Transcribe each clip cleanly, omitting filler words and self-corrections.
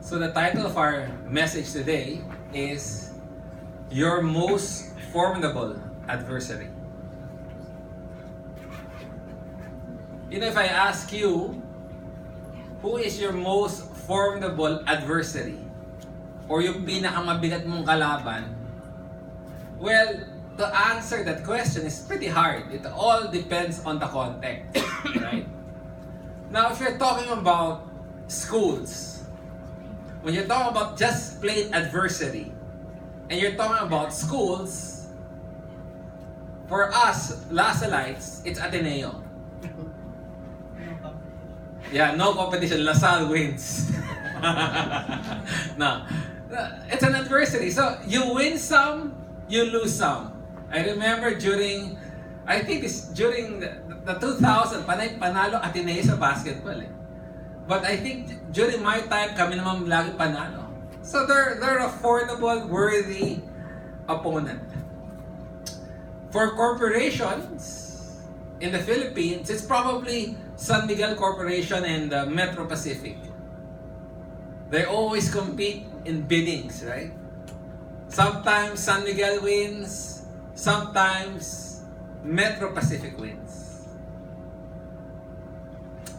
So the title of our message today is Your Most Formidable Adversary. You know, if I ask you, who is your most formidable adversary? Or yung pinakamabigat mong kalaban? Well, to answer that question is pretty hard. It all depends on the context, right? Now, if you're talking about schools, when you're talking about just plain adversity, and you're talking about schools, for us, Lasalites, it's Ateneo. Yeah, no competition. LaSalle wins. No. It's an adversity. So, you win some, you lose some. I remember during the 2000, panalo Ateneo sa basketball eh. But I think during my time, kami naman lagi panalo. So they're a formidable, worthy opponent. For corporations in the Philippines, it's probably San Miguel Corporation and Metro Pacific. They always compete in biddings, right? Sometimes San Miguel wins, sometimes Metro Pacific wins.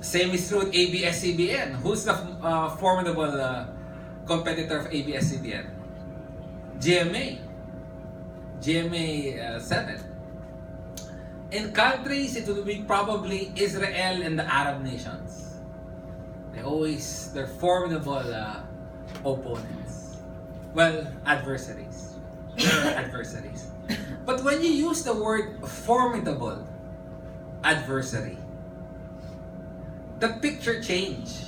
Same is true with ABS-CBN. Who's the formidable competitor of ABS-CBN? GMA. GMA 7. In countries, it will be probably Israel and the Arab nations. They're formidable opponents. Well, adversaries. They're adversaries. But when you use the word formidable adversary, the picture change.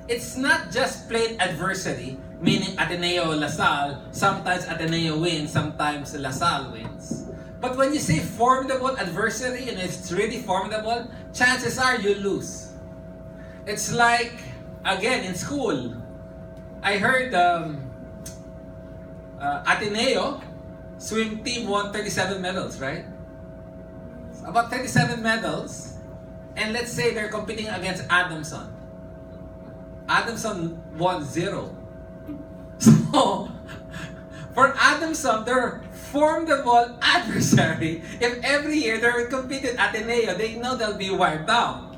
It's not just plain adversary, meaning Ateneo, LaSalle. Sometimes Ateneo wins, sometimes LaSalle wins. But when you say formidable adversary, and it's really formidable, chances are you lose. It's like, again, in school, I heard Ateneo swim team won 37 medals, right? About 37 medals. And let's say they're competing against Adamson. Adamson won 0. So, for Adamson, they're formidable adversary. If every year they're competing at Ateneo, they know they'll be wiped out.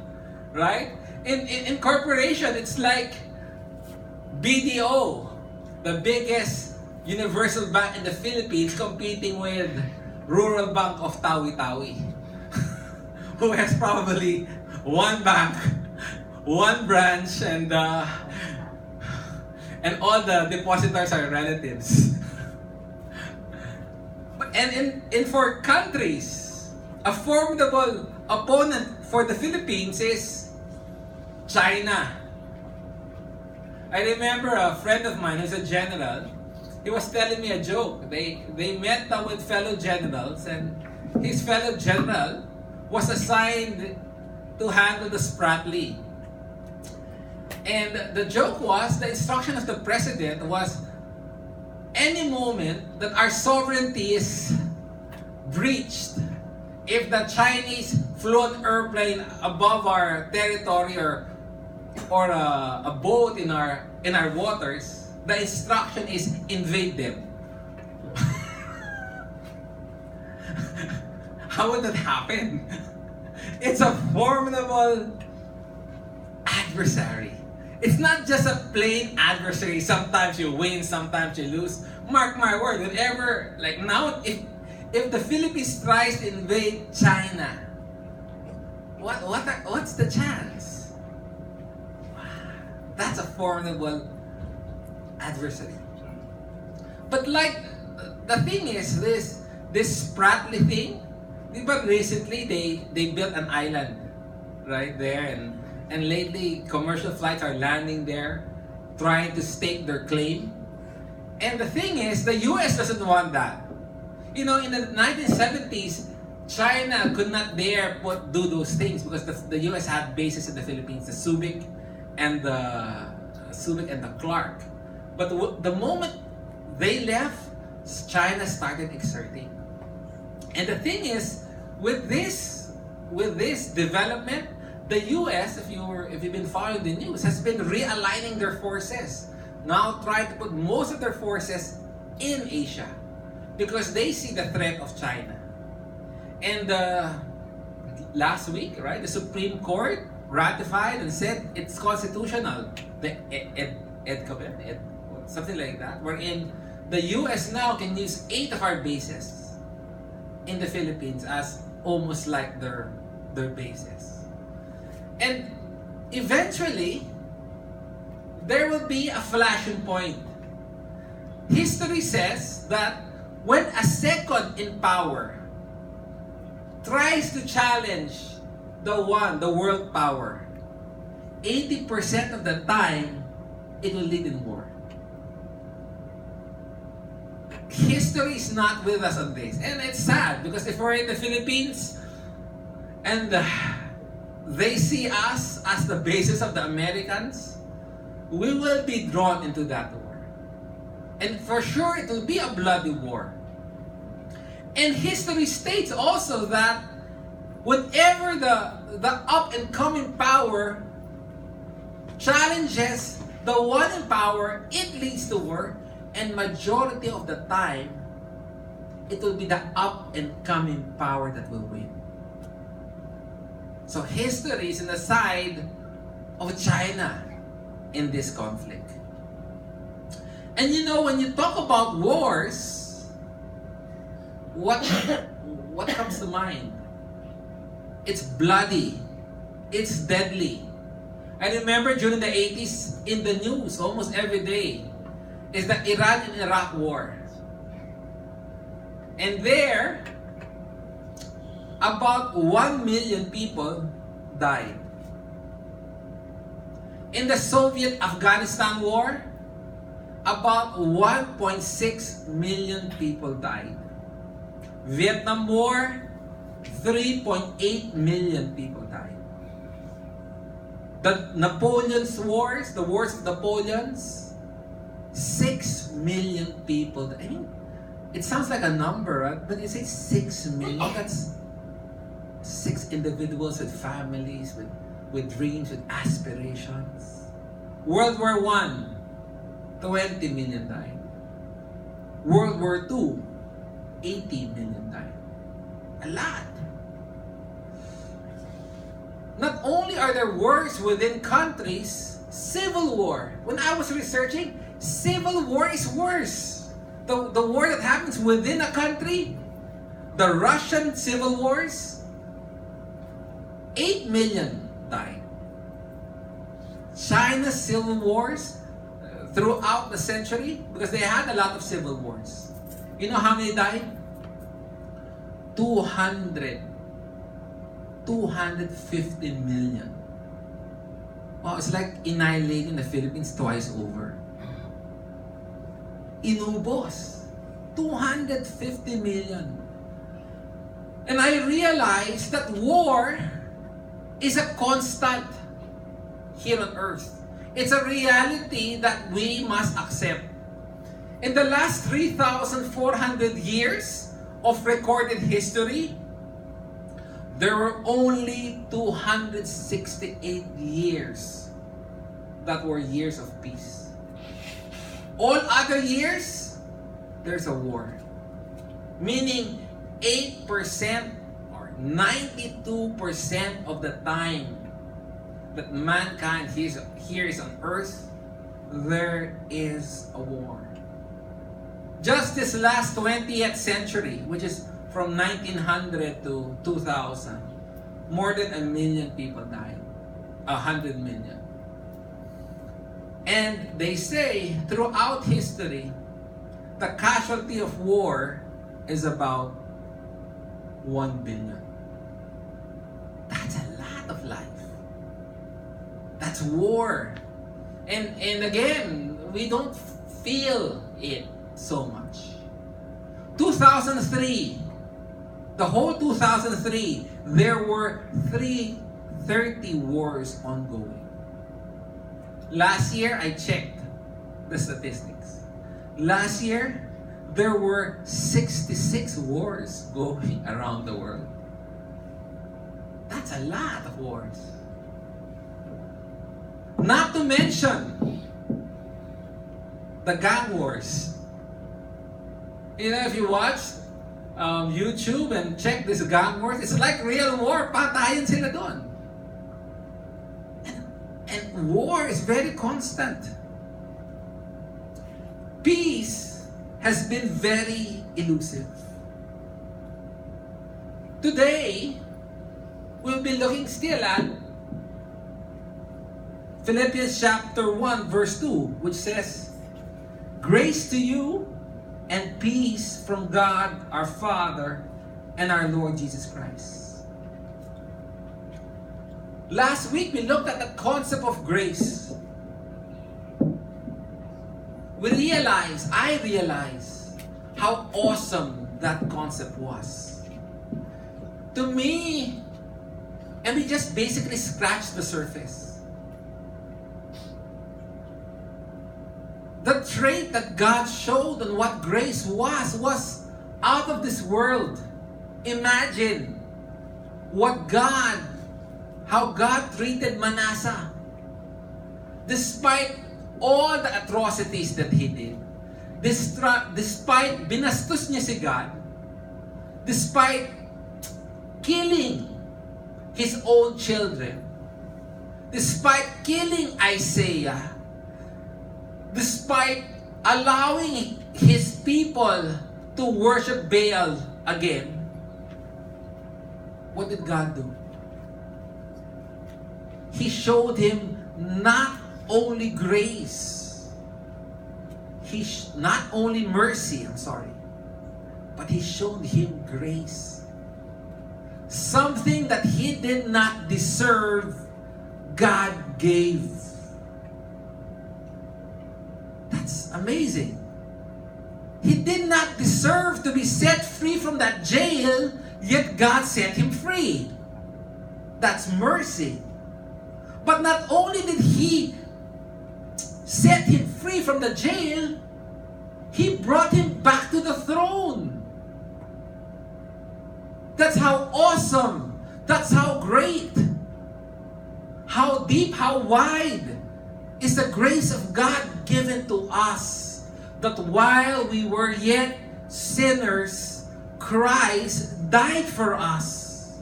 Right? In corporation, it's like BDO, the biggest universal bank in the Philippines, competing with Rural Bank of Tawi-Tawi. Who has probably one bank, one branch, and all the depositors are relatives. And for countries, a formidable opponent for the Philippines is China. I remember a friend of mine who's a general. He was telling me a joke. They met with fellow generals, and his fellow general was assigned to handle the Spratly. And the joke was, the instruction of the president was, any moment that our sovereignty is breached, if the Chinese flew an airplane above our territory or a boat in our waters, the instruction is invade them. How would that happen? It's a formidable adversary. It's not just a plain adversary. Sometimes you win, sometimes you lose. Mark my word, whenever, like now, if the Philippines tries to invade China, what's the chance? That's a formidable adversary. But like, the thing is, this Spratly thing, but recently they built an island right there, and lately commercial flights are landing there, trying to stake their claim. And the thing is, the US doesn't want that. You know, in the 1970s, China could not dare do those things because the US had bases in the Philippines, the Subic and the Clark. But the moment they left, China started exerting. And the thing is, with this development, the US, if you've been following the news, has been realigning their forces. now try to put most of their forces in Asia because they see the threat of China. And last week, right, the Supreme Court ratified and said it's constitutional. The EDCA, something like that, wherein the US now can use 8 of our bases in the Philippines as almost like their bases. And eventually, there will be a flashing point. History says that when a second in power tries to challenge the world power, 80% of the time, it will lead in war. History is not with us on this. And it's sad because if we're in the Philippines and they see us as the basis of the Americans, we will be drawn into that war. And for sure, it will be a bloody war. And history states also that whenever the up-and-coming power challenges the one in power, it leads to war. And majority of the time, it will be the up-and-coming power that will win. So history is on the side of China in this conflict. And you know, when you talk about wars, what comes to mind? It's bloody. It's deadly. I remember during the 80s, in the news, almost every day, is the Iran and Iraq war. And there, about 1 million people died. In the Soviet-Afghanistan war, about 1.6 million people died. Vietnam War, 3.8 million people died. The Napoleon's wars, the wars of Napoleon's, 6 million people. I mean, it sounds like a number, right? But you say 6 million, that's 6 individuals with families, with dreams, with aspirations. World War I, 20 million died. World War II, 80 million died. A lot. Not only are there wars within countries, civil war. When I was researching, civil war is worse. The war that happens within a country, the Russian civil wars, 8 million died. China's civil wars throughout the century, because they had a lot of civil wars. You know how many died? 250 million. Wow, it's like annihilating the Philippines twice over. Inubos. 250 million. And I realized that war is a constant here on earth. It's a reality that we must accept. In the last 3,400 years of recorded history, there were only 268 years that were years of peace. All other years, there's a war. Meaning 8% or 92% of the time that mankind here is on earth, there is a war. Just this last 20th century, which is from 1900 to 2000, more than 1 million people died. 100 million. And they say throughout history, the casualty of war is about 1 billion. That's a lot of life. That's war. And again, we don't feel it so much. 2003, the whole 2003, there were 30 wars ongoing. Last year, I checked the statistics. Last year, there were 66 wars going around the world. That's a lot of wars. Not to mention The gang wars. You know, if you watch YouTube and check this gang wars, it's like real war. Patayan sila doon. And war is very constant. Peace has been very elusive. Today, we'll be looking still at Philippians chapter 1 verse 2, which says, "Grace to you and peace from God our Father and our Lord Jesus Christ." Last week, we looked at the concept of grace. I realized how awesome that concept was. To me, and we just basically scratched the surface. The trait that God showed on what grace was out of this world. Imagine how God treated Manasseh. Despite all the atrocities that he did, despite binastos niya si God, despite killing his own children, despite killing Isaiah, despite allowing his people to worship Baal again, what did God do? He showed him not only grace, not only mercy, but he showed him grace. Something that he did not deserve, God gave. That's amazing. He did not deserve to be set free from that jail, yet God set him free. That's mercy. But not only did he set him free from the jail, he brought him back to the throne. That's how awesome, that's how great, how deep, how wide is the grace of God given to us, that while we were yet sinners, Christ died for us.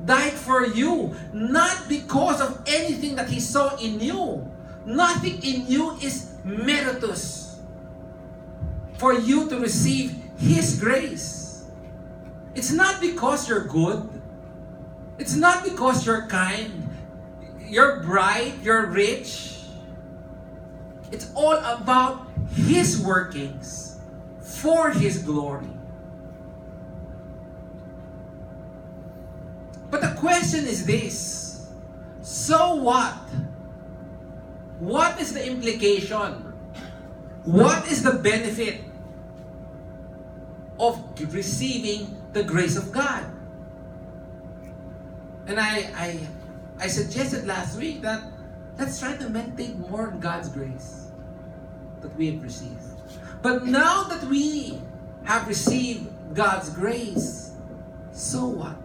Died for you, not because of anything that he saw in you. Nothing in you is meritorious for you to receive his grace. It's not because you're good. It's not because you're kind, you're bright, you're rich. It's all about his workings for his glory. But the question is this: so what? What is the implication? What is the benefit of receiving the grace of God? And I suggested last week that let's try to meditate more on God's grace that we have received. But now that we have received God's grace, so what?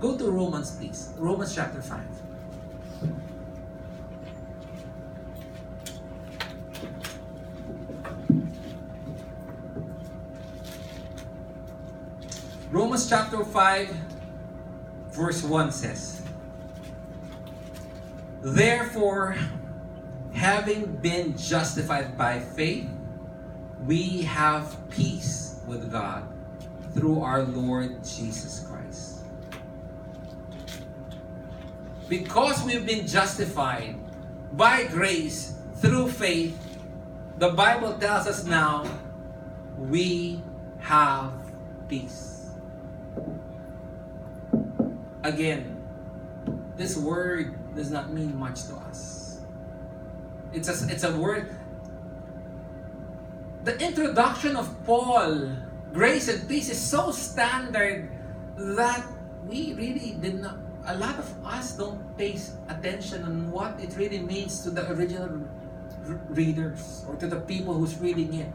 Go to Romans, please. Romans chapter 5. Romans chapter 5, verse 1 says, "Therefore, having been justified by faith, we have peace with God through our Lord Jesus Christ." Because we've been justified by grace through faith, the Bible tells us now we have peace. Again, this word does not mean much to us. It's a word. The introduction of Paul, grace and peace, is so standard that we really did not. A lot of us don't pay attention on what it really means to the original readers or to the people who's reading it.